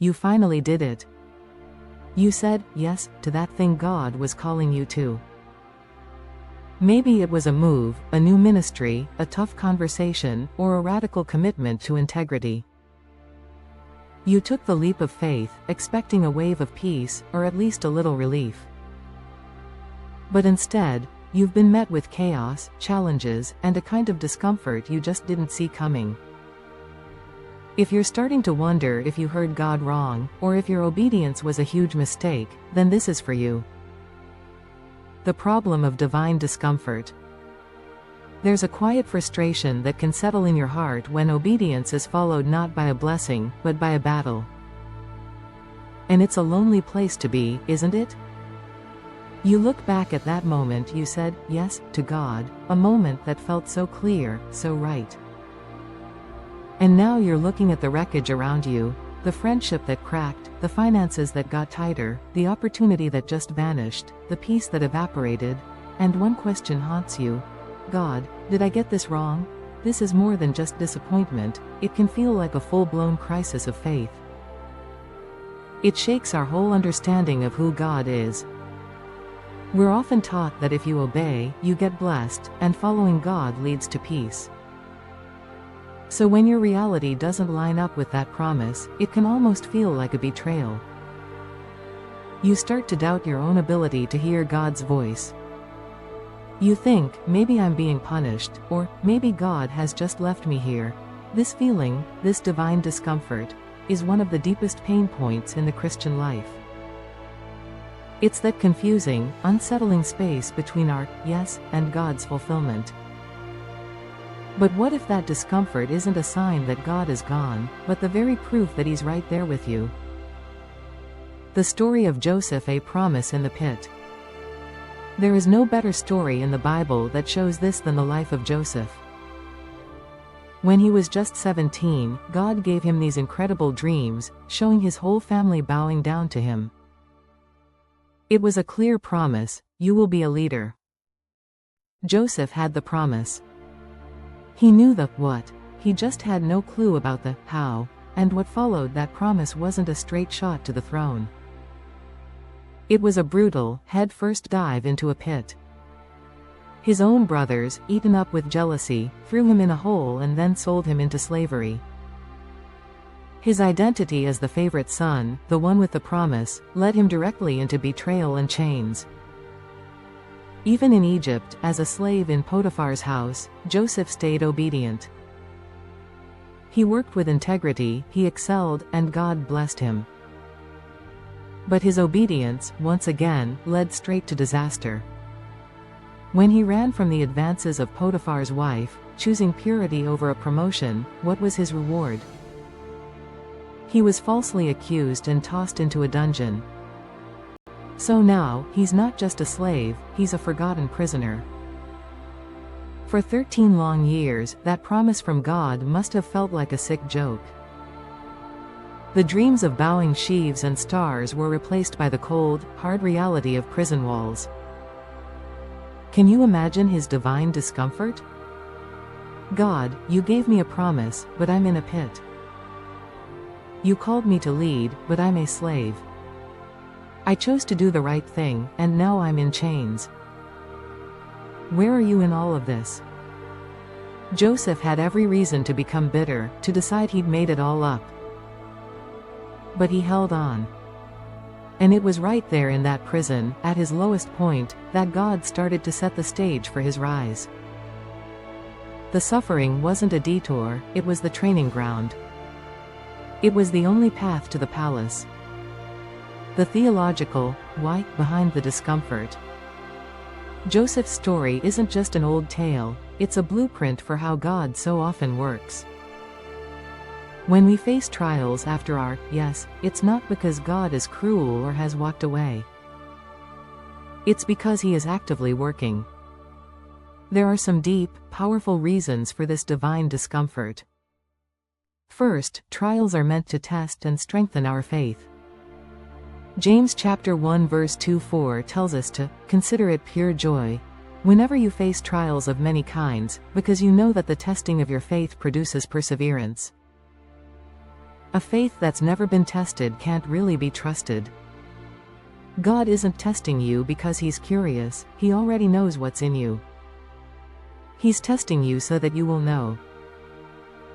You finally did it. You said yes to that thing God was calling you to. Maybe it was a move, a new ministry, a tough conversation, or a radical commitment to integrity. You took the leap of faith, expecting a wave of peace, or at least a little relief. But instead, you've been met with chaos, challenges, and a kind of discomfort you just didn't see coming. If you're starting to wonder if you heard God wrong, or if your obedience was a huge mistake, then this is for you. The problem of divine discomfort. There's a quiet frustration that can settle in your heart when obedience is followed not by a blessing, but by a battle. And it's a lonely place to be, isn't it? You look back at that moment you said yes to God, a moment that felt so clear, so right. And now you're looking at the wreckage around you, the friendship that cracked, the finances that got tighter, the opportunity that just vanished, the peace that evaporated, and one question haunts you. God, did I get this wrong? This is more than just disappointment, it can feel like a full-blown crisis of faith. It shakes our whole understanding of who God is. We're often taught that if you obey, you get blessed, and following God leads to peace. So when your reality doesn't line up with that promise, it can almost feel like a betrayal. You start to doubt your own ability to hear God's voice. You think, maybe I'm being punished, or maybe God has just left me here. This feeling, this divine discomfort, is one of the deepest pain points in the Christian life. It's that confusing, unsettling space between our yes and God's fulfillment. But what if that discomfort isn't a sign that God is gone, but the very proof that He's right there with you? The story of Joseph, a promise in the pit. There is no better story in the Bible that shows this than the life of Joseph. When he was just 17, God gave him these incredible dreams, showing his whole family bowing down to him. It was a clear promise, you will be a leader. Joseph had the promise. He knew the what, he just had no clue about the how, and what followed that promise wasn't a straight shot to the throne. It was a brutal, head-first dive into a pit. His own brothers, eaten up with jealousy, threw him in a hole and then sold him into slavery. His identity as the favorite son, the one with the promise, led him directly into betrayal and chains. Even in Egypt, as a slave in Potiphar's house, Joseph stayed obedient. He worked with integrity, he excelled, and God blessed him. But his obedience, once again, led straight to disaster. When he ran from the advances of Potiphar's wife, choosing purity over a promotion, what was his reward? He was falsely accused and tossed into a dungeon. So now, he's not just a slave, he's a forgotten prisoner. For 13 long years, that promise from God must have felt like a sick joke. The dreams of bowing sheaves and stars were replaced by the cold, hard reality of prison walls. Can you imagine his divine discomfort? God, you gave me a promise, but I'm in a pit. You called me to lead, but I'm a slave. I chose to do the right thing, and now I'm in chains. Where are you in all of this? Joseph had every reason to become bitter, to decide he'd made it all up. But he held on. And it was right there in that prison, at his lowest point, that God started to set the stage for his rise. The suffering wasn't a detour, it was the training ground. It was the only path to the palace. The theological why behind the discomfort. Joseph's story isn't just an old tale, it's a blueprint for how God so often works. When we face trials after our yes, it's not because God is cruel or has walked away. It's because He is actively working. There are some deep, powerful reasons for this divine discomfort. First, trials are meant to test and strengthen our faith. James chapter 1 verse 2-4 tells us to consider it pure joy whenever you face trials of many kinds, because you know that the testing of your faith produces perseverance. A faith that's never been tested can't really be trusted. God isn't testing you because He's curious, He already knows what's in you. He's testing you so that you will know.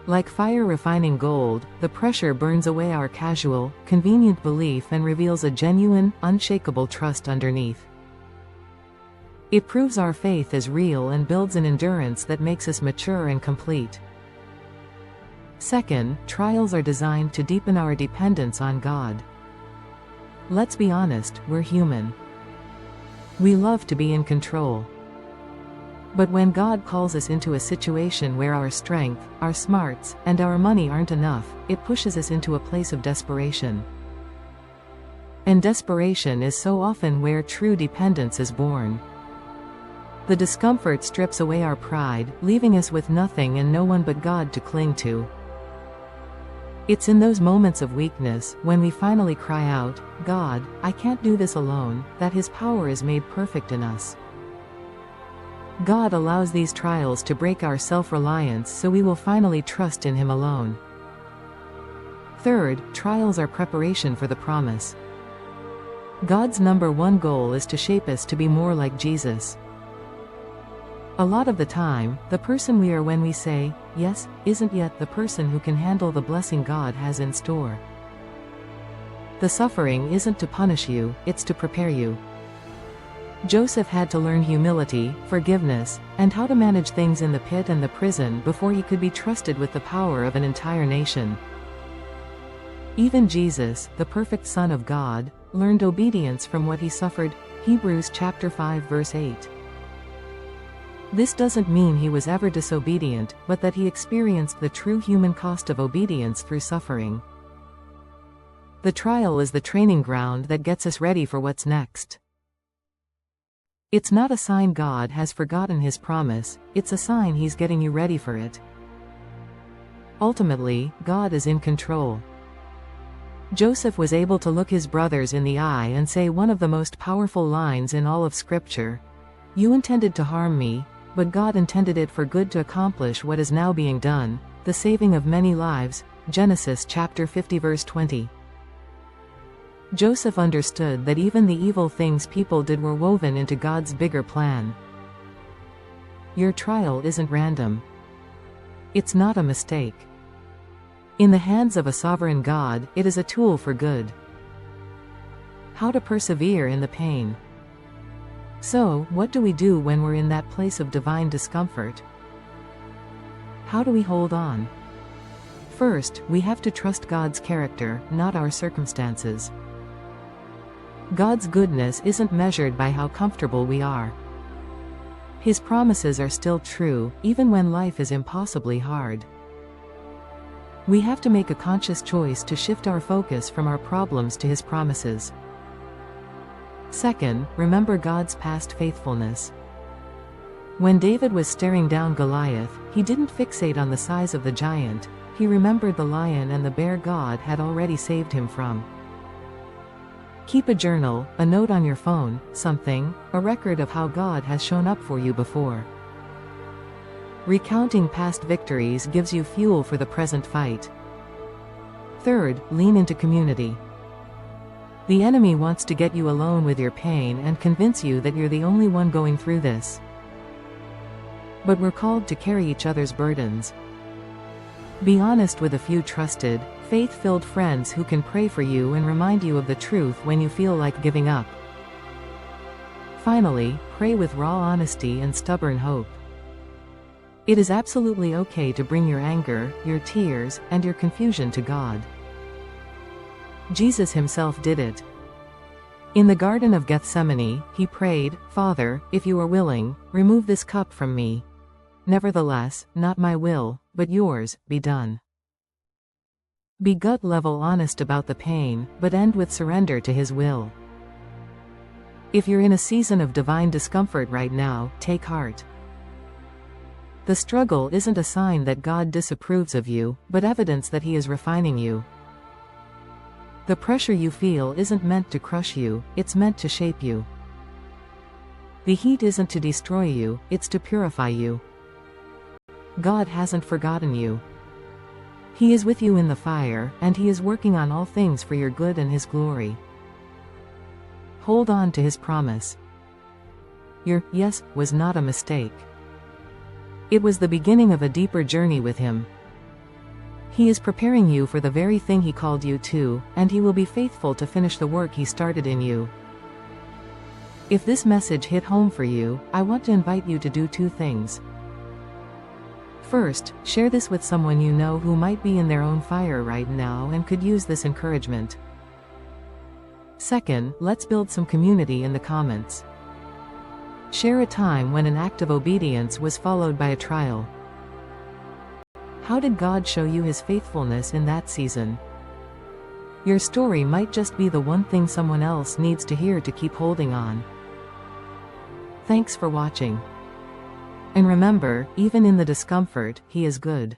Like fire refining gold, the pressure burns away our casual, convenient belief and reveals a genuine, unshakable trust underneath. It proves our faith is real and builds an endurance that makes us mature and complete. Second, trials are designed to deepen our dependence on God. Let's be honest, we're human. We love to be in control. But when God calls us into a situation where our strength, our smarts, and our money aren't enough, it pushes us into a place of desperation. And desperation is so often where true dependence is born. The discomfort strips away our pride, leaving us with nothing and no one but God to cling to. It's in those moments of weakness, when we finally cry out, "God, I can't do this alone," that His power is made perfect in us. God allows these trials to break our self-reliance so we will finally trust in Him alone. Third, trials are preparation for the promise. God's number one goal is to shape us to be more like Jesus. A lot of the time, the person we are when we say, yes, isn't yet the person who can handle the blessing God has in store. The suffering isn't to punish you, it's to prepare you. Joseph had to learn humility, forgiveness, and how to manage things in the pit and the prison before he could be trusted with the power of an entire nation. Even Jesus, the perfect Son of God, learned obedience from what he suffered. Hebrews chapter 5 verse 8. This doesn't mean he was ever disobedient, but that he experienced the true human cost of obedience through suffering. The trial is the training ground that gets us ready for what's next. It's not a sign God has forgotten His promise, it's a sign He's getting you ready for it. Ultimately, God is in control. Joseph was able to look his brothers in the eye and say one of the most powerful lines in all of Scripture. "You intended to harm me, but God intended it for good to accomplish what is now being done, the saving of many lives." Genesis chapter 50 verse 20. Joseph understood that even the evil things people did were woven into God's bigger plan. Your trial isn't random. It's not a mistake. In the hands of a sovereign God, it is a tool for good. How to persevere in the pain. So, what do we do when we're in that place of divine discomfort? How do we hold on? First, we have to trust God's character, not our circumstances. God's goodness isn't measured by how comfortable we are. His promises are still true, even when life is impossibly hard. We have to make a conscious choice to shift our focus from our problems to His promises. Second, remember God's past faithfulness. When David was staring down Goliath, he didn't fixate on the size of the giant, he remembered the lion and the bear God had already saved him from. Keep a journal, a note on your phone, something, a record of how God has shown up for you before. Recounting past victories gives you fuel for the present fight. Third, lean into community. The enemy wants to get you alone with your pain and convince you that you're the only one going through this. But we're called to carry each other's burdens. Be honest with a few trusted, faith-filled friends who can pray for you and remind you of the truth when you feel like giving up. Finally, pray with raw honesty and stubborn hope. It is absolutely okay to bring your anger, your tears, and your confusion to God. Jesus Himself did it. In the Garden of Gethsemane, He prayed, "Father, if you are willing, remove this cup from me. Nevertheless, not my will, but yours, be done." Be gut-level honest about the pain, but end with surrender to His will. If you're in a season of divine discomfort right now, take heart. The struggle isn't a sign that God disapproves of you, but evidence that He is refining you. The pressure you feel isn't meant to crush you, it's meant to shape you. The heat isn't to destroy you, it's to purify you. God hasn't forgotten you. He is with you in the fire, and he is working on all things for your good and his glory. Hold on to his promise. Your yes was not a mistake. It was the beginning of a deeper journey with him. He is preparing you for the very thing he called you to, and he will be faithful to finish the work he started in you. If this message hit home for you, I want to invite you to do two things. First, share this with someone you know who might be in their own fire right now and could use this encouragement. Second, let's build some community in the comments. Share a time when an act of obedience was followed by a trial. How did God show you his faithfulness in that season? Your story might just be the one thing someone else needs to hear to keep holding on. Thanks for watching. And remember, even in the discomfort, he is good.